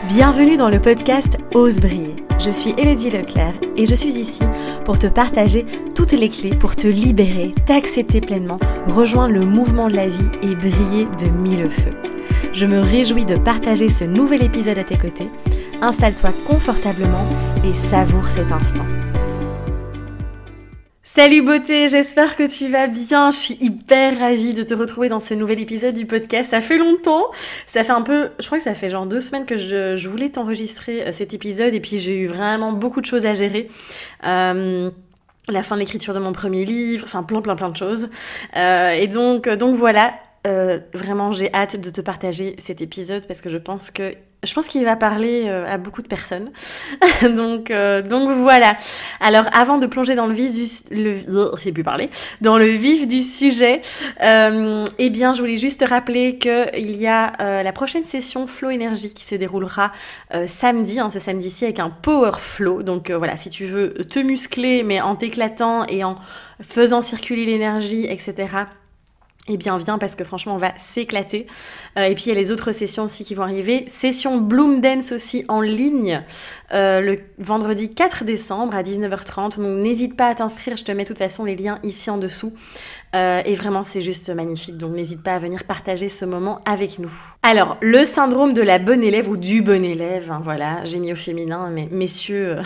Bienvenue dans le podcast Ose briller. Je suis Élodie Leclerc et je suis ici pour te partager toutes les clés pour te libérer, t'accepter pleinement, rejoindre le mouvement de la vie et briller de mille feux. Je me réjouis de partager ce nouvel épisode à tes côtés. Installe-toi confortablement et savoure cet instant. Salut beauté, j'espère que tu vas bien. Je suis hyper ravie de te retrouver dans ce nouvel épisode du podcast. Ça fait longtemps, ça fait un peu, je crois que ça fait genre 2 semaines que je voulais t'enregistrer cet épisode et puis j'ai eu vraiment beaucoup de choses à gérer. La fin de l'écriture de mon premier livre, enfin plein de choses. Et donc voilà, vraiment j'ai hâte de te partager cet épisode parce que je pense qu'il va parler à beaucoup de personnes. donc voilà. Alors avant de plonger dans le vif du sujet, eh bien je voulais juste te rappeler qu'il y a la prochaine session Flow Énergie qui se déroulera samedi, ce samedi-ci avec un Power Flow. Donc voilà, si tu veux te muscler mais en t'éclatant et en faisant circuler l'énergie, etc., eh bien viens parce que franchement on va s'éclater. Et puis il y a les autres sessions aussi qui vont arriver. Session Bloom Dance aussi en ligne le vendredi 4 décembre à 19h30. Donc n'hésite pas à t'inscrire, je te mets de toute façon les liens ici en dessous. Et vraiment c'est juste magnifique, donc n'hésite pas à venir partager ce moment avec nous. Alors le syndrome de la bonne élève ou du bon élève, voilà, j'ai mis au féminin mais messieurs,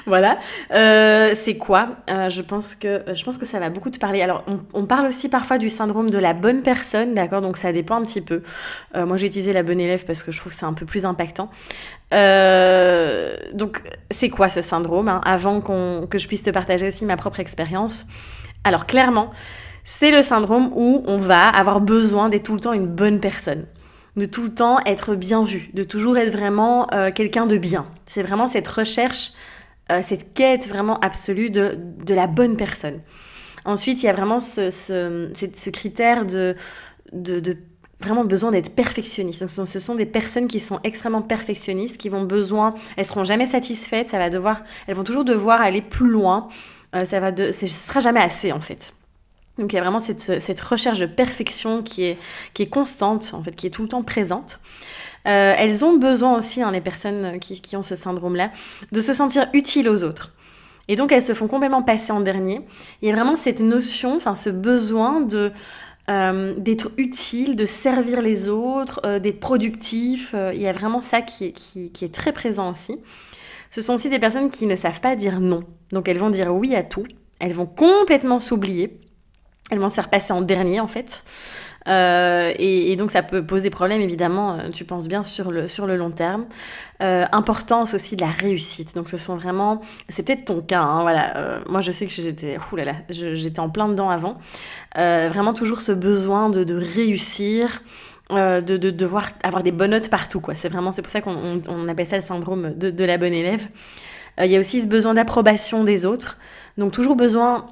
voilà, c'est quoi? Je pense que ça va beaucoup te parler. Alors on parle aussi parfois du syndrome de la bonne personne, d'accord, donc ça dépend un petit peu. Moi j'ai utilisé la bonne élève parce que je trouve que c'est un peu plus impactant. Donc c'est quoi ce syndrome, avant que je puisse te partager aussi ma propre expérience. Alors clairement, c'est le syndrome où on va avoir besoin d'être tout le temps une bonne personne, de tout le temps être bien vu, de toujours être vraiment quelqu'un de bien. C'est vraiment cette recherche, cette quête vraiment absolue de la bonne personne. Ensuite, il y a vraiment ce critère de vraiment besoin d'être perfectionniste. Donc, ce sont des personnes qui sont extrêmement perfectionnistes, qui vont elles seront jamais satisfaites, elles vont toujours devoir aller plus loin. Ce sera jamais assez en fait. Donc il y a vraiment cette recherche de perfection qui est constante, en fait, qui est tout le temps présente. Elles ont besoin aussi, les personnes qui ont ce syndrome-là, de se sentir utiles aux autres. Et donc elles se font complètement passer en dernier. Il y a vraiment cette notion, ce besoin d'être utile, de servir les autres, d'être productif. Il y a vraiment ça qui est très présent aussi. Ce sont aussi des personnes qui ne savent pas dire non. Donc elles vont dire oui à tout. Elles vont complètement s'oublier. Elles vont se faire passer en dernier en fait. Et donc ça peut poser problème évidemment, tu penses bien sur le long terme. Importance aussi de la réussite. Donc c'est peut-être ton cas, voilà. Moi je sais que j'étais en plein dedans avant. Vraiment toujours ce besoin de réussir. De devoir avoir des bonnes notes partout, quoi. C'est pour ça qu'on appelle ça le syndrome de la bonne élève. Il y a aussi ce besoin d'approbation des autres, donc toujours besoin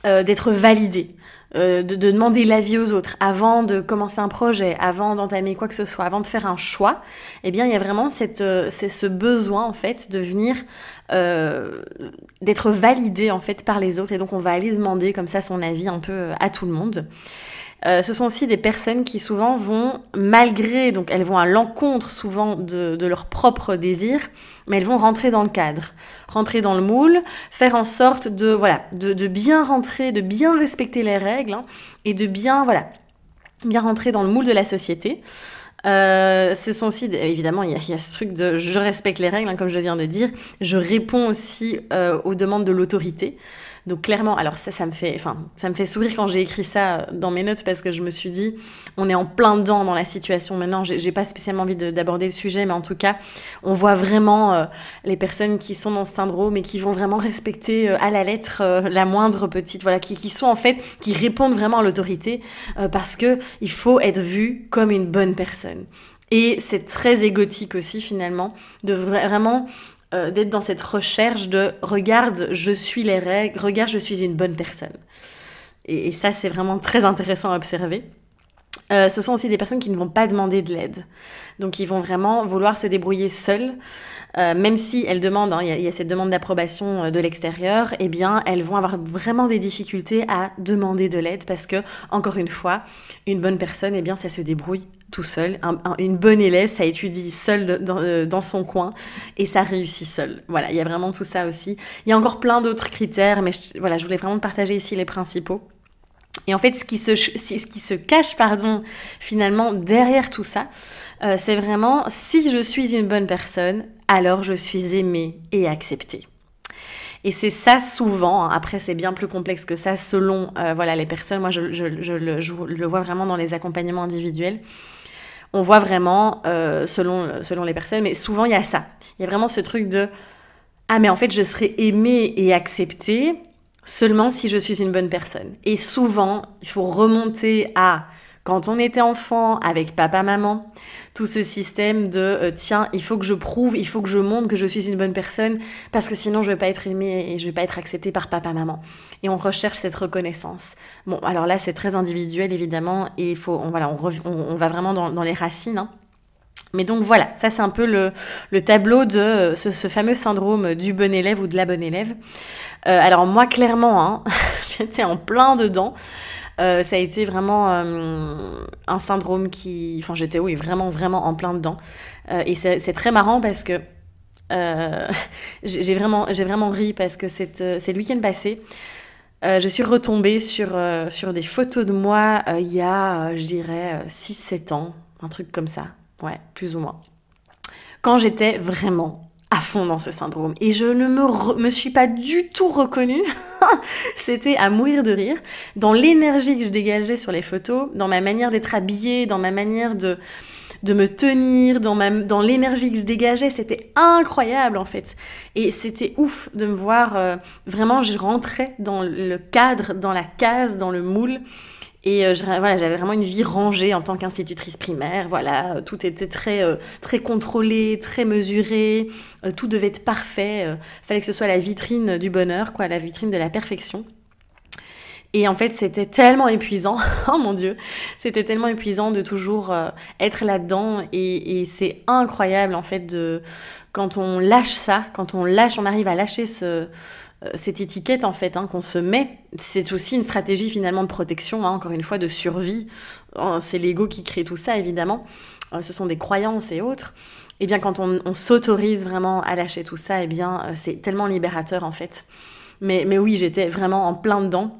d'être validé, de demander l'avis aux autres avant de commencer un projet, avant d'entamer quoi que ce soit, avant de faire un choix. Eh bien il y a vraiment c'est ce besoin en fait de venir d'être validé en fait par les autres, et donc on va aller demander comme ça son avis un peu à tout le monde. Ce sont aussi des personnes qui souvent vont, donc elles vont à l'encontre souvent de leurs propres désirs, mais elles vont rentrer dans le cadre, rentrer dans le moule, faire en sorte de bien rentrer, de bien respecter les règles, et de bien rentrer dans le moule de la société. Ce sont aussi, évidemment, il y a ce truc de je respecte les règles, comme je viens de dire, je réponds aussi aux demandes de l'autorité. Donc clairement, alors ça me fait sourire quand j'ai écrit ça dans mes notes, parce que je me suis dit, on est en plein dedans dans la situation maintenant. J'ai pas spécialement envie d'aborder le sujet, mais en tout cas, on voit vraiment les personnes qui sont dans ce syndrome et qui vont vraiment respecter à la lettre la moindre petite, qui sont en fait, qui répondent vraiment à l'autorité parce que il faut être vu comme une bonne personne. Et c'est très égotique aussi finalement de vraiment d'être dans cette recherche de « regarde, je suis les règles, regarde, je suis une bonne personne ». Et ça, c'est vraiment très intéressant à observer. Ce sont aussi des personnes qui ne vont pas demander de l'aide. Donc, ils vont vraiment vouloir se débrouiller seules. Même si elles demandent, il y a cette demande d'approbation de l'extérieur, eh bien, elles vont avoir vraiment des difficultés à demander de l'aide parce que, encore une fois, une bonne personne, eh bien, ça se débrouille tout seul. Une bonne élève, ça étudie seule dans son coin et ça réussit seul. Voilà, il y a vraiment tout ça aussi. Il y a encore plein d'autres critères, mais voilà, je voulais vraiment partager ici les principaux. Et en fait, ce qui se cache, finalement, derrière tout ça, c'est vraiment, si je suis une bonne personne, alors je suis aimée et acceptée. Et c'est ça souvent, après c'est bien plus complexe que ça, selon les personnes. Moi, je le vois vraiment dans les accompagnements individuels. On voit vraiment, selon les personnes, mais souvent il y a ça. Il y a vraiment ce truc de « Ah, mais en fait, je serai aimée et acceptée », seulement si je suis une bonne personne. Et souvent, il faut remonter à quand on était enfant avec papa, maman, tout ce système de tiens, il faut que je prouve, il faut que je montre que je suis une bonne personne parce que sinon je vais pas être aimée et je vais pas être acceptée par papa, maman. Et on recherche cette reconnaissance. Bon, alors là, c'est très individuel évidemment et on va vraiment dans les racines. Hein. Mais donc voilà, ça c'est un peu le tableau de ce fameux syndrome du bon élève ou de la bonne élève. Alors moi clairement, hein, j'étais en plein dedans. Ça a été vraiment un syndrome j'étais vraiment en plein dedans. Et c'est très marrant parce que j'ai vraiment ri parce que c'est le week-end passé. Je suis retombée sur des photos de moi il y a, je dirais, 6-7 ans, un truc comme ça. Ouais, plus ou moins. Quand j'étais vraiment à fond dans ce syndrome. Et je ne me suis pas du tout reconnue. C'était à mourir de rire. Dans l'énergie que je dégageais sur les photos, dans ma manière d'être habillée, dans ma manière de me tenir, dans l'énergie que je dégageais, c'était incroyable en fait. Et c'était ouf de me voir, vraiment je rentrais dans le cadre, dans la case, dans le moule. Et j'avais vraiment une vie rangée en tant qu'institutrice primaire. Voilà, tout était très contrôlé, très mesuré. Tout devait être parfait. Fallait que ce soit la vitrine du bonheur, quoi, la vitrine de la perfection. Et en fait, c'était tellement épuisant. Oh mon Dieu, c'était tellement épuisant de toujours être là-dedans. Et c'est incroyable en fait quand on lâche ça, on arrive à lâcher cette étiquette en fait qu'on se met, c'est aussi une stratégie finalement de protection, encore une fois de survie. C'est l'ego qui crée tout ça évidemment, ce sont des croyances et autres. Et bien quand on s'autorise vraiment à lâcher tout ça, et bien c'est tellement libérateur en fait. Mais oui, j'étais vraiment en plein dedans.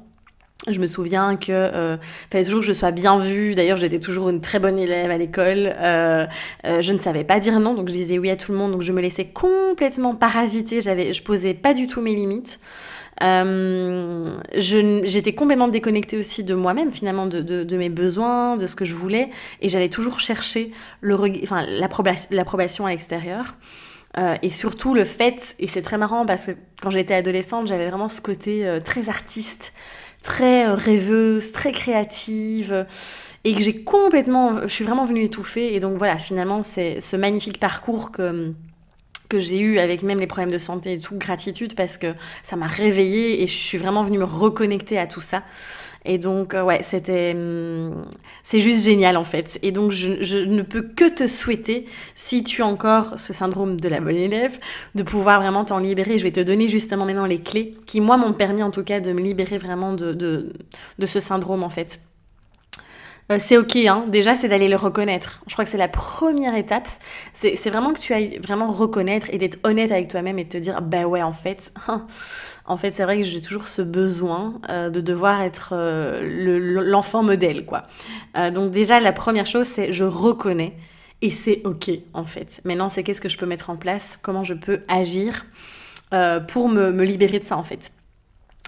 Je me souviens que fallait toujours que je sois bien vue. D'ailleurs, j'étais toujours une très bonne élève à l'école. Je ne savais pas dire non, donc je disais oui à tout le monde. Donc je me laissais complètement parasiter. Je posais pas du tout mes limites. J'étais complètement déconnectée aussi de moi-même, finalement, de mes besoins, de ce que je voulais. Et j'allais toujours chercher l'approbation à l'extérieur. Et surtout le fait, et c'est très marrant parce que quand j'étais adolescente, j'avais vraiment ce côté très artiste, très rêveuse, très créative, et que je suis vraiment venue étouffer. Et donc voilà, finalement, c'est ce magnifique parcours que j'ai eu avec même les problèmes de santé et tout, gratitude, parce que ça m'a réveillée et je suis vraiment venue me reconnecter à tout ça. Et donc, c'est juste génial en fait. Et donc, je ne peux que te souhaiter, si tu as encore ce syndrome de la bonne élève, de pouvoir vraiment t'en libérer. Je vais te donner justement maintenant les clés qui, moi, m'ont permis en tout cas de me libérer vraiment de ce syndrome en fait. C'est ok, hein. Déjà c'est d'aller le reconnaître. Je crois que c'est la première étape. C'est vraiment que tu ailles vraiment reconnaître et d'être honnête avec toi-même et de te dire bah ouais en fait c'est vrai que j'ai toujours ce besoin de devoir être l'enfant modèle quoi. Donc déjà la première chose c'est je reconnais et c'est ok en fait. Maintenant c'est qu'est-ce que je peux mettre en place, comment je peux agir pour me libérer de ça en fait.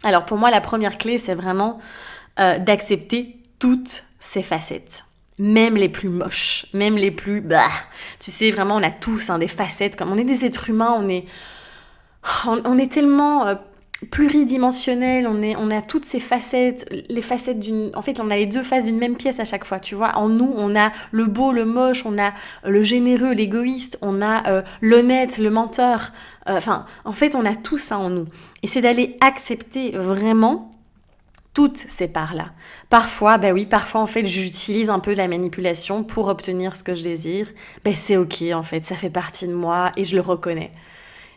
Alors pour moi la première clé c'est vraiment d'accepter toutes ces facettes, même les plus moches, même les plus... tu sais, vraiment, on a tous des facettes, comme on est des êtres humains, on est tellement pluridimensionnels, on a toutes ces facettes, les facettes d'une... En fait, on a les deux faces d'une même pièce à chaque fois, tu vois. En nous, on a le beau, le moche, on a le généreux, l'égoïste, on a l'honnête, le menteur. En fait, on a tout ça en nous. Et c'est d'aller accepter vraiment toutes ces parts-là. Parfois, oui, parfois en fait j'utilise un peu de la manipulation pour obtenir ce que je désire. C'est ok en fait, ça fait partie de moi et je le reconnais.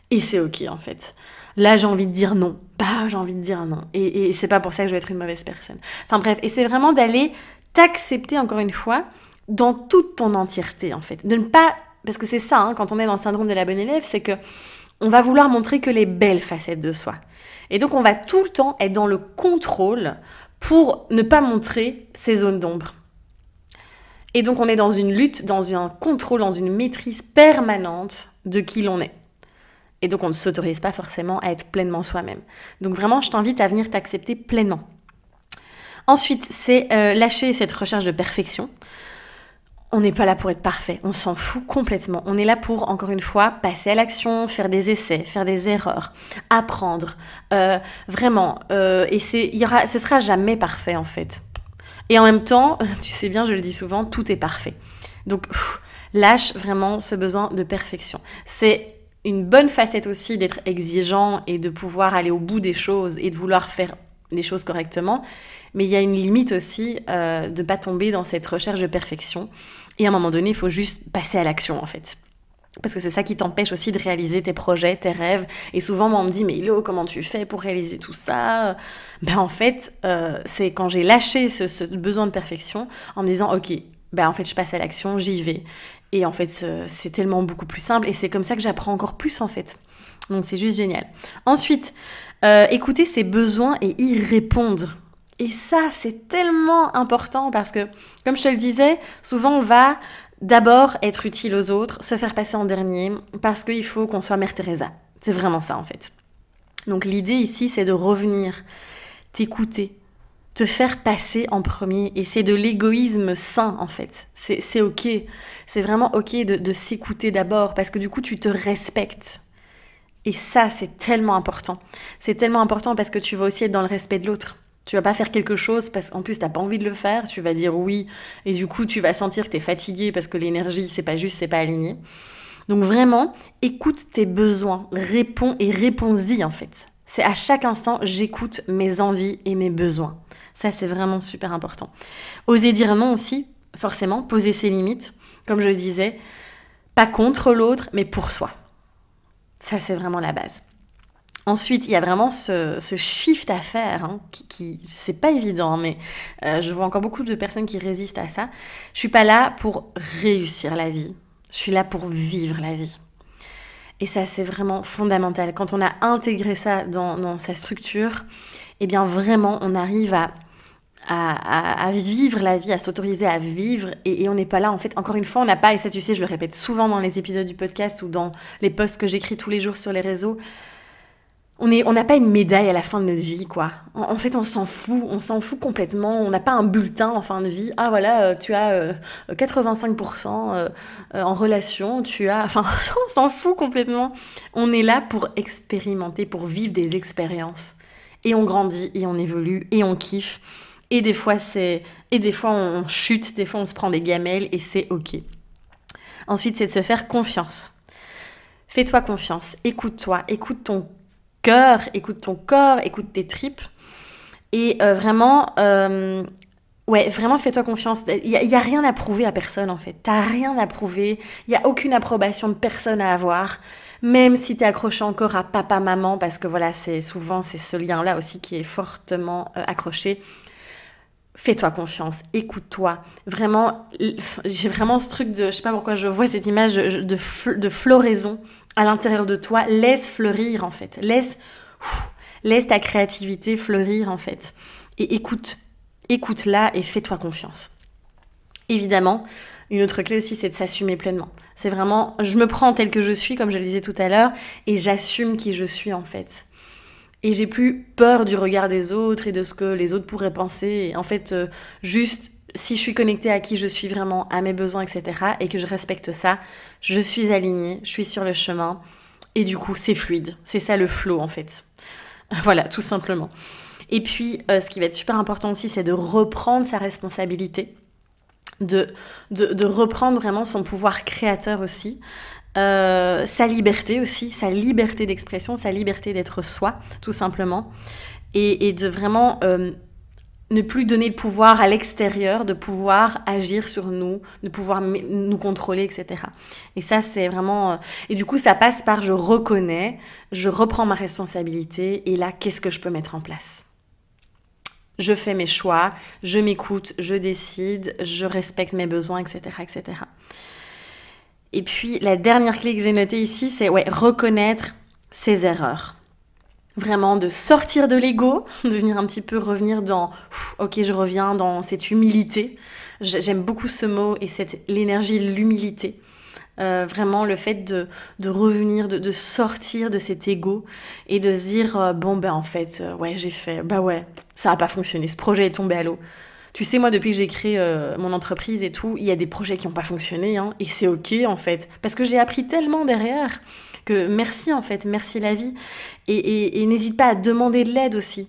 Et c'est ok en fait. Là j'ai envie de dire non, j'ai envie de dire non. Et c'est pas pour ça que je vais être une mauvaise personne. Enfin bref, et c'est vraiment d'aller t'accepter encore une fois dans toute ton entièreté en fait. De ne pas, parce que c'est ça, quand on est dans le syndrome de la bonne élève, c'est que on va vouloir montrer que les belles facettes de soi. Et donc, on va tout le temps être dans le contrôle pour ne pas montrer ces zones d'ombre. Et donc, on est dans une lutte, dans un contrôle, dans une maîtrise permanente de qui l'on est. Et donc, on ne s'autorise pas forcément à être pleinement soi-même. Donc, vraiment, je t'invite à venir t'accepter pleinement. Ensuite, c'est lâcher cette recherche de perfection. On n'est pas là pour être parfait, on s'en fout complètement. On est là pour, encore une fois, passer à l'action, faire des essais, faire des erreurs, apprendre, vraiment. Et ce sera jamais parfait en fait. Et en même temps, tu sais bien, je le dis souvent, tout est parfait. Donc, lâche vraiment ce besoin de perfection. C'est une bonne facette aussi d'être exigeant et de pouvoir aller au bout des choses et de vouloir faire les choses correctement. Mais il y a une limite aussi de ne pas tomber dans cette recherche de perfection. Et à un moment donné, il faut juste passer à l'action, en fait. Parce que c'est ça qui t'empêche aussi de réaliser tes projets, tes rêves. Et souvent, moi, on me dit « Mais Ilo, comment tu fais pour réaliser tout ça ?» En fait, c'est quand j'ai lâché ce besoin de perfection, en me disant « Ok, en fait, je passe à l'action, j'y vais. » Et en fait, c'est tellement beaucoup plus simple. Et c'est comme ça que j'apprends encore plus, en fait. Donc, c'est juste génial. Ensuite, écouter ses besoins et y répondre. Et ça, c'est tellement important parce que, comme je te le disais, souvent on va d'abord être utile aux autres, se faire passer en dernier, parce qu'il faut qu'on soit Mère Teresa. C'est vraiment ça en fait. Donc l'idée ici, c'est de revenir, t'écouter, te faire passer en premier. Et c'est de l'égoïsme sain en fait. C'est ok. C'est vraiment ok de s'écouter d'abord parce que du coup, tu te respectes. Et ça, c'est tellement important. C'est tellement important parce que tu vas aussi être dans le respect de l'autre. Tu vas pas faire quelque chose parce qu'en plus t'as pas envie de le faire, tu vas dire oui et du coup tu vas sentir que t'es fatigué parce que l'énergie c'est pas juste, c'est pas aligné. Donc vraiment, écoute tes besoins, réponds et réponds-y en fait. C'est à chaque instant, j'écoute mes envies et mes besoins. Ça c'est vraiment super important. Oser dire non aussi, forcément, poser ses limites, comme je le disais, pas contre l'autre mais pour soi. Ça c'est vraiment la base. Ensuite, il y a vraiment ce shift à faire, qui c'est pas évident, mais je vois encore beaucoup de personnes qui résistent à ça. Je suis pas là pour réussir la vie, je suis là pour vivre la vie. Et ça, c'est vraiment fondamental. Quand on a intégré ça dans sa structure, eh bien vraiment, on arrive à vivre la vie, à s'autoriser à vivre, et on n'est pas là, en fait, encore une fois, on n'a pas, et ça tu sais, je le répète souvent dans les épisodes du podcast ou dans les posts que j'écris tous les jours sur les réseaux, on n'a pas une médaille à la fin de notre vie, quoi. En fait, on s'en fout complètement. On n'a pas un bulletin en fin de vie. Ah voilà, tu as 85% en relation, Enfin, on s'en fout complètement. On est là pour expérimenter, pour vivre des expériences. Et on grandit, et on évolue, et on kiffe. Et des fois, on chute, des fois, on se prend des gamelles, et c'est ok. Ensuite, c'est de se faire confiance. Fais-toi confiance, écoute-toi, écoute ton cœur, écoute ton corps, écoute tes tripes et vraiment fais-toi confiance. Il y a rien à prouver à personne en fait. T'as rien à prouver, il y a aucune approbation de personne à avoir, même si t'es accroché encore à papa, maman, parce que voilà, c'est ce lien-là aussi qui est fortement accroché. Fais-toi confiance, écoute-toi. Vraiment, j'ai vraiment ce truc de, je sais pas pourquoi je vois cette image de floraison à l'intérieur de toi. Laisse fleurir en fait. Laisse ta créativité fleurir en fait. Et écoute-la et fais-toi confiance. Évidemment, une autre clé aussi, c'est de s'assumer pleinement. C'est vraiment, je me prends telle que je suis, comme je le disais tout à l'heure, et j'assume qui je suis en fait. Et j'ai plus peur du regard des autres et de ce que les autres pourraient penser. Et en fait, juste, si je suis connectée à qui je suis vraiment, à mes besoins, etc., et que je respecte ça, je suis alignée, je suis sur le chemin. Et du coup, c'est fluide. C'est ça le flow, en fait. Voilà, tout simplement. Et puis, ce qui va être super important aussi, c'est de reprendre sa responsabilité. De reprendre vraiment son pouvoir créateur aussi. Sa liberté aussi, sa liberté d'expression, sa liberté d'être soi, tout simplement. Et de vraiment ne plus donner le pouvoir à l'extérieur, de pouvoir agir sur nous, de pouvoir nous contrôler, etc. Et ça, c'est vraiment... Et du coup, ça passe par je reconnais, je reprends ma responsabilité, et là, qu'est-ce que je peux mettre en place ? Je fais mes choix, je m'écoute, je décide, je respecte mes besoins, etc., etc. Et puis, la dernière clé que j'ai notée ici, c'est reconnaître ses erreurs. Vraiment de sortir de l'ego, de venir un petit peu revenir dans ok, je reviens dans cette humilité. J'aime beaucoup ce mot et l'énergie de l'humilité. Vraiment le fait de revenir, de sortir de cet ego et de se dire en fait, j'ai fait, ça n'a pas fonctionné, ce projet est tombé à l'eau. Tu sais, moi, depuis que j'ai créé mon entreprise et tout, il y a des projets qui n'ont pas fonctionné, et c'est ok, en fait, parce que j'ai appris tellement derrière que merci, en fait, merci la vie. Et n'hésite pas à demander de l'aide aussi.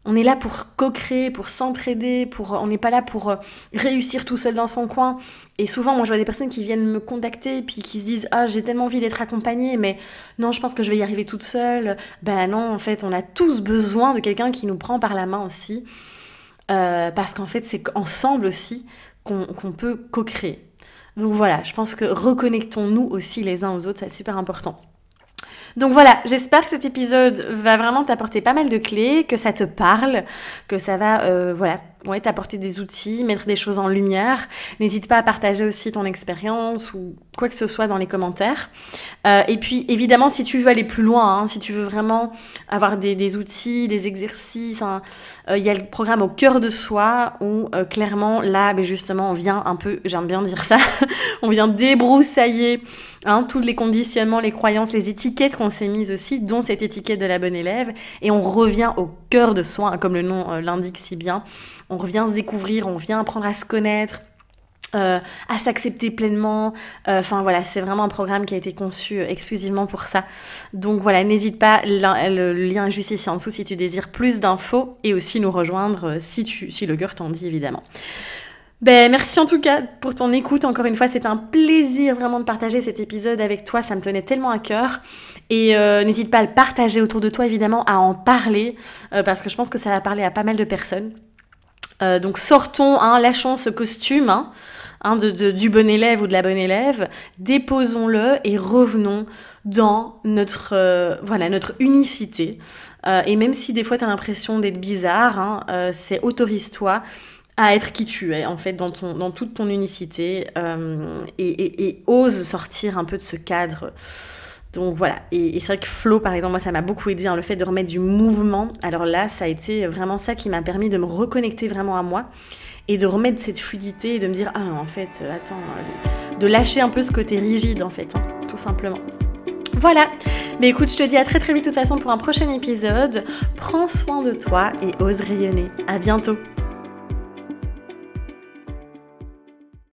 On est là pour co-créer, pour s'entraider, on n'est pas là pour réussir tout seul dans son coin. Et souvent, moi, je vois des personnes qui viennent me contacter puis qui se disent « Ah, j'ai tellement envie d'être accompagnée, mais non, je pense que je vais y arriver toute seule. » Ben non, en fait, on a tous besoin de quelqu'un qui nous prend par la main aussi. Parce qu'en fait, c'est ensemble aussi qu'on peut co-créer. Donc voilà, je pense que reconnectons-nous aussi les uns aux autres, c'est super important. Donc voilà, j'espère que cet épisode va vraiment t'apporter pas mal de clés, que ça te parle, que ça va t'apporter des outils, mettre des choses en lumière. N'hésite pas à partager aussi ton expérience ou quoi que ce soit dans les commentaires. Et puis évidemment, si tu veux aller plus loin, si tu veux vraiment avoir des outils, des exercices, il y a le programme Au cœur de soi où clairement là, justement, on vient un peu, j'aime bien dire ça, on vient débroussailler tous les conditionnements, les croyances, les étiquettes qu'on s'est mises aussi, dont cette étiquette de la bonne élève, et on revient au cœur de soi, comme le nom l'indique si bien. On revient se découvrir, on vient apprendre à se connaître, à s'accepter pleinement. C'est vraiment un programme qui a été conçu exclusivement pour ça. Donc voilà, n'hésite pas, le lien est juste ici en dessous si tu désires plus d'infos et aussi nous rejoindre si le cœur t'en dit évidemment. Merci en tout cas pour ton écoute. Encore une fois, c'est un plaisir vraiment de partager cet épisode avec toi. Ça me tenait tellement à cœur. Et n'hésite pas à le partager autour de toi, évidemment, à en parler, parce que je pense que ça va parler à pas mal de personnes. Donc sortons, lâchons ce costume du bon élève ou de la bonne élève, déposons-le et revenons dans notre unicité. Et même si des fois tu as l'impression d'être bizarre, autorise-toi à être qui tu es, en fait, dans toute ton unicité, et ose sortir un peu de ce cadre. Donc voilà, et c'est vrai que Flow, par exemple, moi ça m'a beaucoup aidé, le fait de remettre du mouvement. Alors là, ça a été vraiment ça qui m'a permis de me reconnecter vraiment à moi et de remettre cette fluidité et de me dire, ah non, en fait, de lâcher un peu ce côté rigide, en fait, tout simplement. Voilà, mais écoute, je te dis à très très vite de toute façon pour un prochain épisode. Prends soin de toi et ose rayonner. À bientôt.